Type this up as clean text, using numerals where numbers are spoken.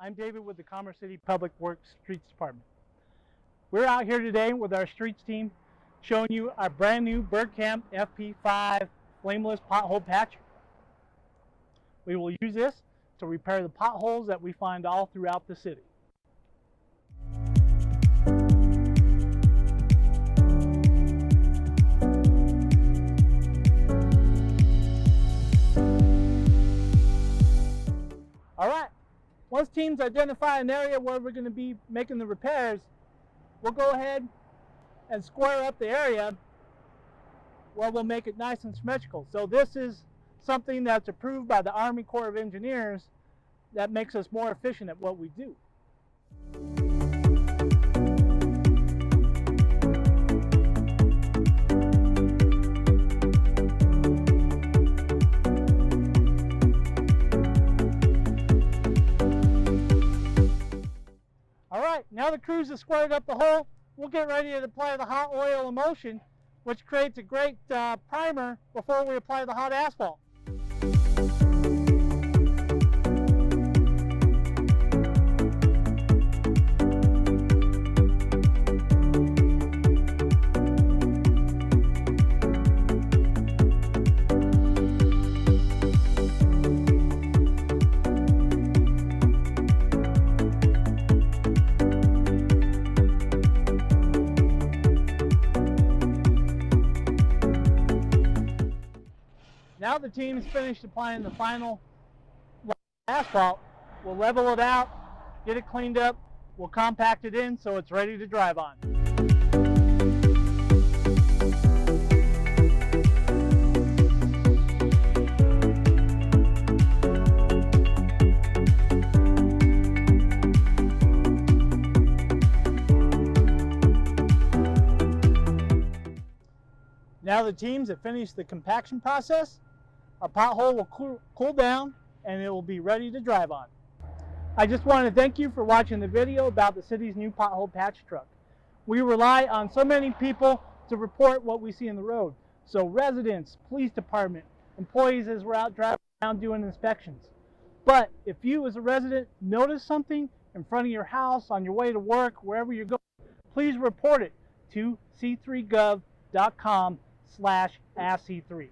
I'm David with the Commerce City Public Works Streets Department. We're out here today with our streets team showing you our brand new Bergkamp FP5 flameless pothole patcher. We will use this to repair the potholes that we find all throughout the city. All right, once teams identify an area where we're going to be making the repairs, we'll go ahead and square up the area where we'll make it nice and symmetrical. So this is something that's approved by the Army Corps of Engineers that makes us more efficient at what we do. All right, now the crews have squared up the hole, we'll get ready to apply the hot oil emulsion, which creates a great primer before we apply the hot asphalt. Now the team's finished applying the final asphalt. We'll level it out, get it cleaned up, we'll compact it in so it's ready to drive on. Now the teams have finished the compaction process. Our pothole will cool down and it will be ready to drive on. I just want to thank you for watching the video about the city's new pothole patch truck. We rely on so many people to report what we see in the road. So residents, police department, employees as we're out driving around doing inspections. But if you as a resident notice something in front of your house, on your way to work, wherever you're going, please report it to c3gov.com/ask3.